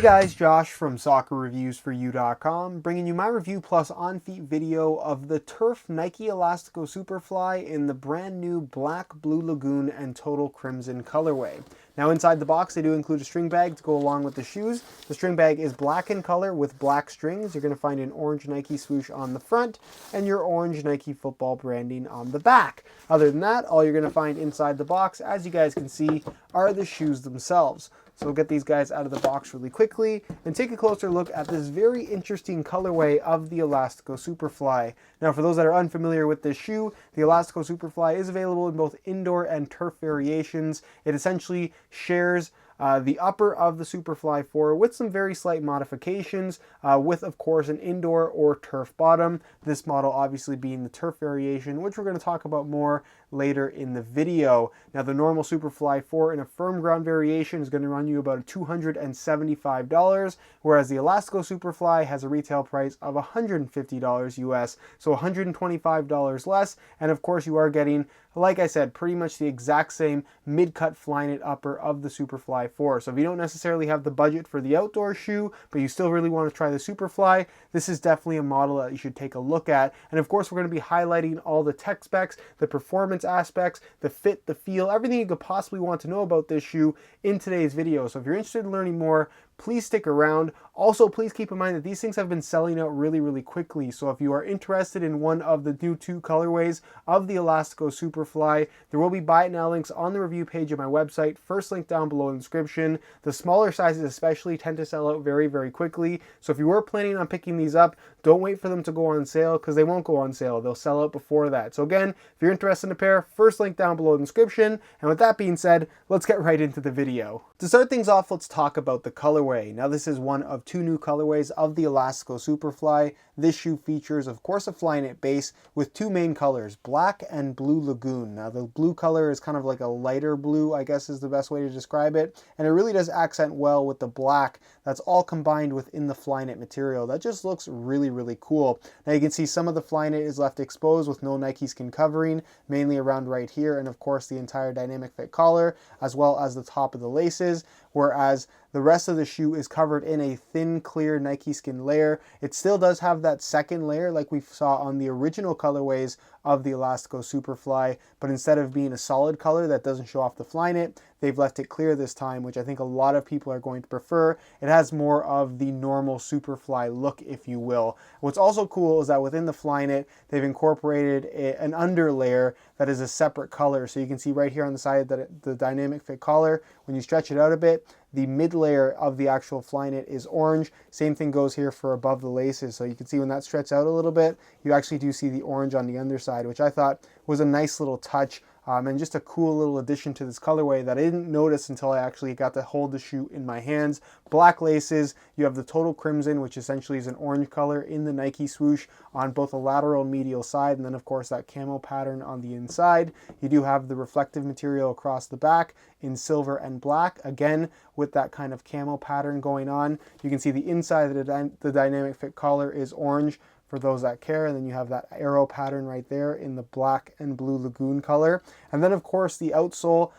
guys, Josh from SoccerReviewsForYou.com, bringing you my review plus on-feet video of the Turf Nike Elastico Superfly in the brand new black, blue Lagoon and total crimson colorway. Now inside the box they do include a string bag to go along with the shoes. The string bag is black in color with black strings. You're going to find an orange Nike swoosh on the front and your orange Nike football branding on the back. Other than that, all you're going to find inside the box, as you guys can see, are the shoes themselves. So we'll get these guys out of the box really quickly and take a closer look at this very interesting colorway of the Elastico Superfly. Now for those that are unfamiliar with this shoe, the Elastico Superfly is available in both indoor and turf variations. It essentially shares the upper of the Superfly 4 with some very slight modifications, with of course an indoor or turf bottom. This model obviously being the turf variation, which we're going to talk about more later in the video. Now the normal Superfly 4 in a firm ground variation is going to run you about $275, whereas the Elastico Superfly has a retail price of $150 US, so $125 less, and of course you are getting, like I said, pretty much the exact same mid-cut Flyknit upper of the Superfly 4. So if you don't necessarily have the budget for the outdoor shoe, but you still really want to try the Superfly, this is definitely a model that you should take a look at. And of course we're going to be highlighting all the tech specs, the performance aspects, the fit, the feel, everything you could possibly want to know about this shoe in today's video. So if you're interested in learning more, please stick around. Also, please keep in mind that these things have been selling out really quickly. So if you are interested in one of the new two colorways of the Elastico Superfly, there will be buy it now links on the review page of my website. First link down below in the description. The smaller sizes especially tend to sell out very quickly. So if you were planning on picking these up, don't wait for them to go on sale, because they won't go on sale. They'll sell out before that. So again, if you're interested in a pair, first link down below in the description. And with that being said, let's get right into the video. To start things off, let's talk about the colorway. Now this is one of two new colorways of the Elastico Superfly. This shoe features, of course, a Flyknit base with two main colors, black and blue Lagoon. Now the blue color is kind of like a lighter blue, I guess is the best way to describe it. And it really does accent well with the black that's all combined within the Flyknit material. That just looks really cool. Now you can see some of the Flyknit is left exposed with no Nike skin covering, mainly around right here, and of course the entire dynamic fit collar, as well as the top of the laces, whereas the rest of the shoe is covered in a thin, clear Nike skin layer. It still does have that second layer like we saw on the original colorways of the Elastico Superfly, but instead of being a solid color that doesn't show off the Flyknit, they've left it clear this time, which I think a lot of people are going to prefer. It has more of the normal Superfly look, if you will. What's also cool is that within the Flyknit, they've incorporated an under layer that is a separate color. So you can see right here on the side that the dynamic fit collar, when you stretch it out a bit, the mid layer of the actual Flyknit is orange. Same thing goes here for above the laces. So you can see when that stretches out a little bit, you actually do see the orange on the underside, which I thought was a nice little touch. And just a cool little addition to this colorway that I didn't notice until I actually got to hold the shoe in my hands. Black laces, you have the total crimson, which essentially is an orange color in the Nike swoosh on both the lateral and medial side, and then of course that camo pattern on the inside. You do have the reflective material across the back in silver and black, again with that kind of camo pattern going on. You can see the inside of the dynamic fit collar is orange, for those that care, and then you have that arrow pattern right there in the black and blue Lagoon color. And then of course the outsole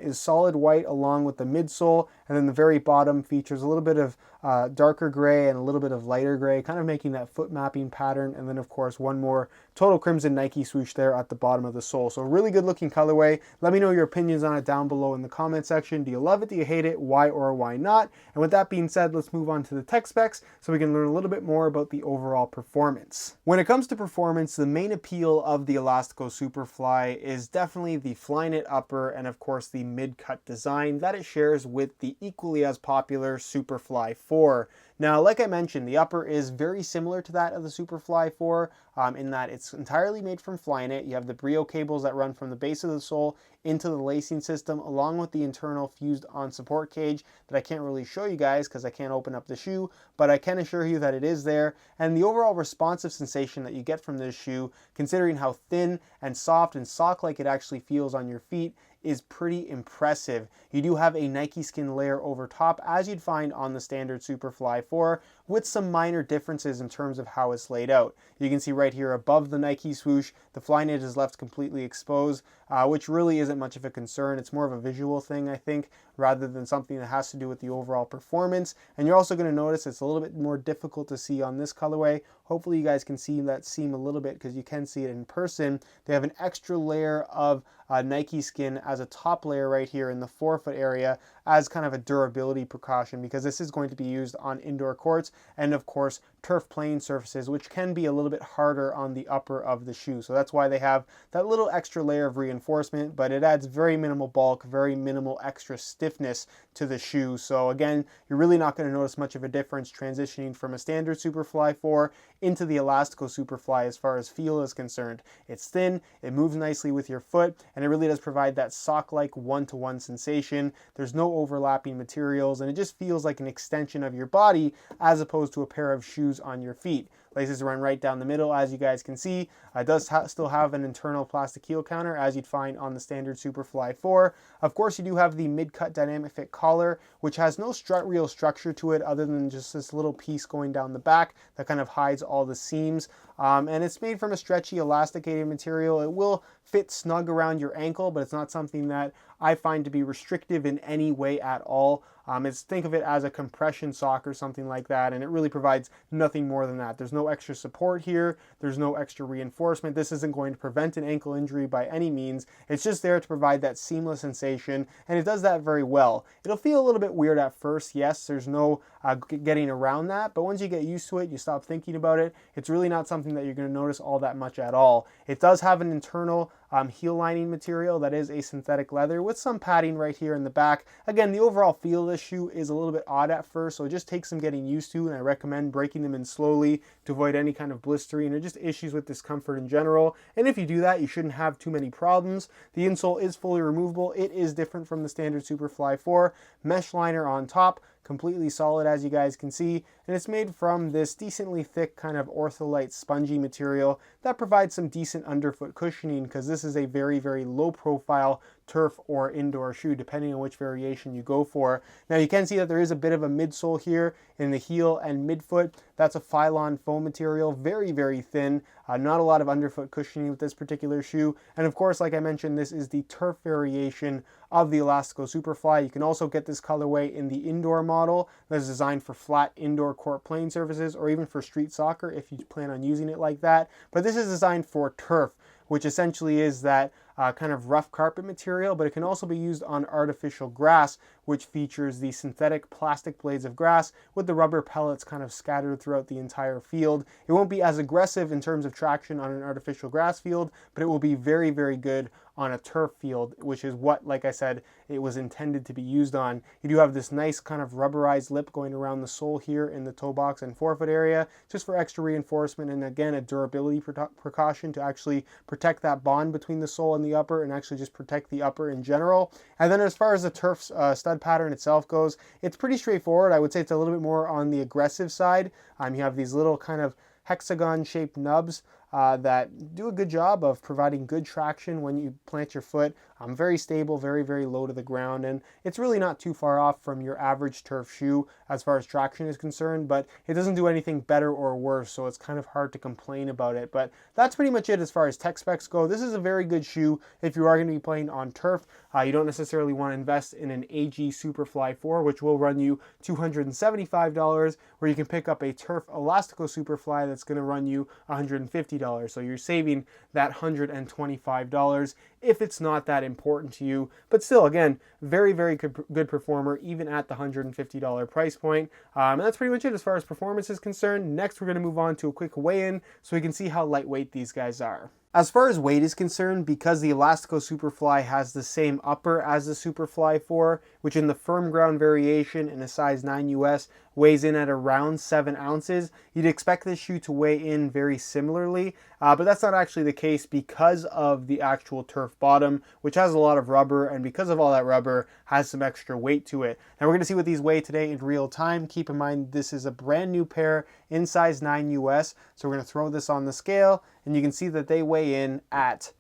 is solid white along with the midsole, and then the very bottom features a little bit of darker gray and a little bit of lighter gray, kind of making that foot mapping pattern, and then of course one more total crimson Nike swoosh there at the bottom of the sole. So really good looking colorway. Let me know your opinions on it down below in the comment section. Do you love it? Do you hate it? Why or why not? And with that being said, let's move on to the tech specs so we can learn a little bit more about the overall performance. When it comes to performance, the main appeal of the Elastico Superfly is definitely the Flyknit upper and of course the mid-cut design that it shares with the equally as popular Superfly 4. Now, like I mentioned, the upper is very similar to that of the Superfly 4 in that it's entirely made from Flyknit. You have the Brio cables that run from the base of the sole into the lacing system, along with the internal fused-on support cage that I can't really show you guys because I can't open up the shoe, but I can assure you that it is there. And the overall responsive sensation that you get from this shoe, considering how thin and soft and sock-like it actually feels on your feet, is pretty impressive. You do have a Nike skin layer over top, as you'd find on the standard Superfly 4, with some minor differences in terms of how it's laid out. You can see right here above the Nike swoosh, the Flyknit is left completely exposed, which really isn't much of a concern. It's more of a visual thing, I think, rather than something that has to do with the overall performance. And you're also going to notice it's a little bit more difficult to see on this colorway. Hopefully you guys can see that seam a little bit because you can see it in person. They have an extra layer of Nike skin as a top layer right here in the forefoot area as kind of a durability precaution, because this is going to be used on indoor courts and of course turf playing surfaces, which can be a little bit harder on the upper of the shoe. So that's why they have that little extra layer of reinforcement, but it adds very minimal bulk, very minimal extra stiffness to the shoe. So again, you're really not going to notice much of a difference transitioning from a standard Superfly 4 into the Elastico Superfly as far as feel is concerned. It's thin, it moves nicely with your foot, and it really does provide that sock-like one-to-one sensation. There's no overlapping materials, and it just feels like an extension of your body as opposed to a pair of shoes on your feet. Laces run right down the middle, as you guys can see. It does still have an internal plastic heel counter, as you'd find on the standard Superfly 4. Of course, you do have the mid-cut dynamic fit collar, which has no real structure to it other than just this little piece going down the back that kind of hides all the seams. And it's made from a stretchy, elasticated material. It will fit snug around your ankle, but it's not something that I find to be restrictive in any way at all. Think of it as a compression sock or something like that, and it really provides nothing more than that. There's no extra support here. There's no extra reinforcement. This isn't going to prevent an ankle injury by any means. It's just there to provide that seamless sensation, and it does that very well. It'll feel a little bit weird at first. Yes, there's no getting around that, but once you get used to it, you stop thinking about it. It's really not something that you're going to notice all that much at all. It does have an internal heel lining material that is a synthetic leather with some padding right here in the back. Again, the overall feel of this shoe is a little bit odd at first, so it just takes some getting used to, and I recommend breaking them in slowly to avoid any kind of blistering or just issues with discomfort in general. And if you do that, you shouldn't have too many problems. The insole is fully removable. It is different from the standard Superfly 4. Mesh liner on top, completely solid as you guys can see, and it's made from this decently thick kind of ortholite spongy material that provides some decent underfoot cushioning, because this is a very, very low profile turf or indoor shoe depending on which variation you go for. Now you can see that there is a bit of a midsole here in the heel and midfoot. That's a Phylon foam material, very, very thin. Not a lot of underfoot cushioning with this particular shoe. And of course, like I mentioned, this is the turf variation of the Elastico Superfly. You can also get this colorway in the indoor model that's designed for flat indoor court playing surfaces, or even for street soccer if you plan on using it like that. But this is designed for turf, which essentially is that kind of rough carpet material, but it can also be used on artificial grass, which features the synthetic plastic blades of grass with the rubber pellets kind of scattered throughout the entire field. It won't be as aggressive in terms of traction on an artificial grass field, but it will be very, very good on a turf field, which is what, like I said, it was intended to be used on. You do have this nice kind of rubberized lip going around the sole here in the toe box and forefoot area, just for extra reinforcement, and again, a durability precaution to actually protect that bond between the sole and the upper, and actually just protect the upper in general. And then as far as the turf stud pattern itself goes, it's pretty straightforward. I would say it's a little bit more on the aggressive side. You have these little kind of hexagon shaped nubs that do a good job of providing good traction when you plant your foot. Very stable, very, very low to the ground, and it's really not too far off from your average turf shoe as far as traction is concerned, but it doesn't do anything better or worse, so it's kind of hard to complain about it. But that's pretty much it as far as tech specs go. This is a very good shoe if you are going to be playing on turf. You don't necessarily want to invest in an AG Superfly 4, which will run you $275, where you can pick up a turf Elastico Superfly that's going to run you $150. So you're saving that $125 if it's not that important to you. But still, again, very, very good performer even at the $150 price point. And that's pretty much it as far as performance is concerned. Next, we're going to move on to a quick weigh-in so we can see how lightweight these guys are. As far as weight is concerned, because the Elastico Superfly has the same upper as the Superfly 4, which in the firm ground variation in a size 9 US weighs in at around 7 ounces, you'd expect this shoe to weigh in very similarly, but that's not actually the case because of the actual turf bottom, which has a lot of rubber, and because of all that rubber, has some extra weight to it. Now we're going to see what these weigh today in real time. Keep in mind this is a brand new pair in size 9 US, so we're going to throw this on the scale, and you can see that they weigh in at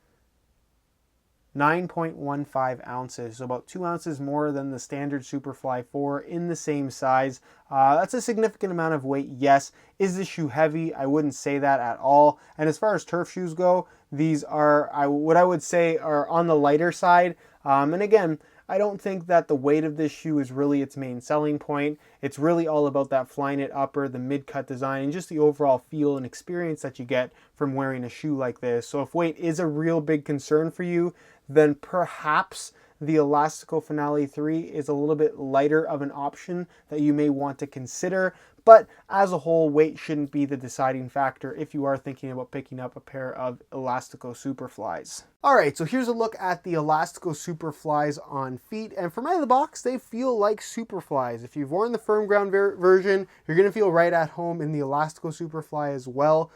9.15 ounces, so about 2 ounces more than the standard Superfly 4 in the same size. That's a significant amount of weight, yes. Is this shoe heavy? I wouldn't say that at all. And as far as turf shoes go, these are what I would say are on the lighter side. And again, I don't think that the weight of this shoe is really its main selling point. It's really all about that Flyknit upper, the mid-cut design, and just the overall feel and experience that you get from wearing a shoe like this. So if weight is a real big concern for you, then perhaps the Elastico Finale 3 is a little bit lighter of an option that you may want to consider. But as a whole, weight shouldn't be the deciding factor if you are thinking about picking up a pair of Elastico Superflies. Alright, so here's a look at the Elastico Superflies on feet, and from out of the box, they feel like Superflies. If you've worn the firm ground version, you're going to feel right at home in the Elastico Superfly as well.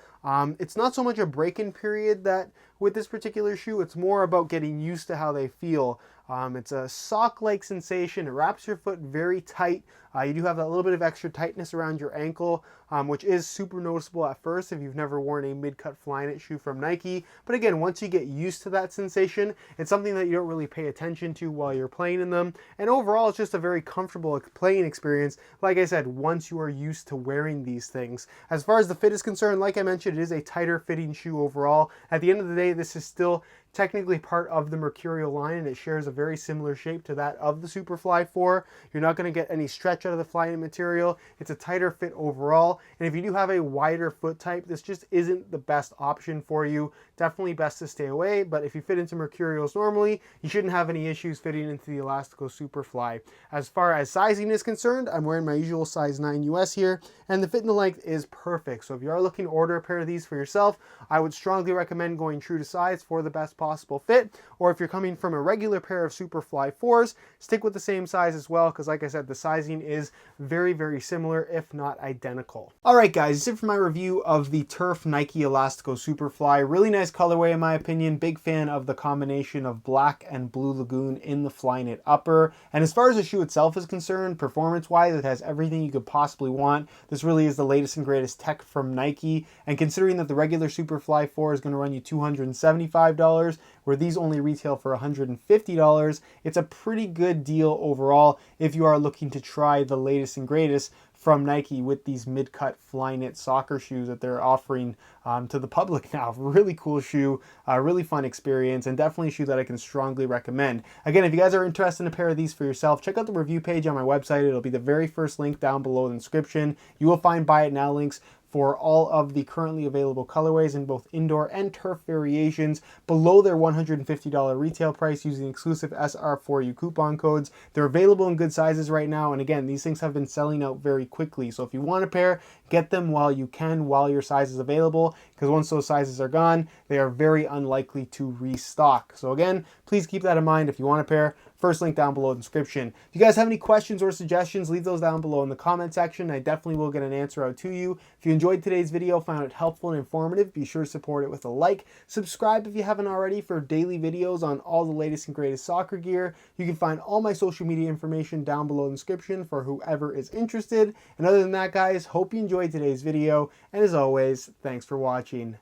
It's not so much a break-in period that with this particular shoe, it's more about getting used to how they feel. It's a sock-like sensation. It wraps your foot very tight. You do have that little bit of extra tightness around your ankle, which is super noticeable at first if you've never worn a mid-cut Flyknit shoe from Nike. But again, once you get used to that sensation, it's something that you don't really pay attention to while you're playing in them. And overall, it's just a very comfortable playing experience. Like I said, once you are used to wearing these things. As far as the fit is concerned, like I mentioned, it is a tighter fitting shoe overall. At the end of the day, this is still technically part of the Mercurial line, and it shares a very similar shape to that of the Superfly 4. You're not going to get any stretch out of the Flyknit material. It's a tighter fit overall, and if you do have a wider foot type, this just isn't the best option for you. Definitely best to stay away, but if you fit into Mercurials normally, you shouldn't have any issues fitting into the Elastico Superfly. As far as sizing is concerned, I'm wearing my usual size 9 US here, and the fit and the length is perfect. So if you are looking to order a pair of these for yourself, I would strongly recommend going true to size for the best possible fit. Or if you're coming from a regular pair of Superfly 4s, stick with the same size as well, because like I said, the sizing is very, very similar, if not identical. Alright guys, that's it for my review of the Turf Nike Elastico Superfly. Really nice colorway in my opinion. Big fan of the combination of black and blue Lagoon in the Flyknit upper. And as far as the shoe itself is concerned, performance-wise, it has everything you could possibly want. This really is the latest and greatest tech from Nike. And considering that the regular Superfly 4 is going to run you $275, where these only retail for $150, it's a pretty good deal overall if you are looking to try the latest and greatest from Nike with these mid-cut Flyknit soccer shoes that they're offering to the public now. Really cool shoe, really fun experience, and definitely a shoe that I can strongly recommend. Again, if you guys are interested in a pair of these for yourself, check out the review page on my website. It'll be the very first link down below in the description. You will find buy it now links for all of the currently available colorways in both indoor and turf variations below their $150 retail price using exclusive SR4U coupon codes. They're available in good sizes right now, and again, these things have been selling out very quickly. So if you want a pair, get them while you can, while your size is available, because once those sizes are gone, they are very unlikely to restock. So again, please keep that in mind if you want a pair. First link down below in the description. If you guys have any questions or suggestions, leave those down below in the comment section. I definitely will get an answer out to you. If you enjoyed today's video, found it helpful and informative, be sure to support it with a like. Subscribe if you haven't already for daily videos on all the latest and greatest soccer gear. You can find all my social media information down below in the description for whoever is interested. And other than that, guys, hope you enjoyed today's video. And as always, thanks for watching.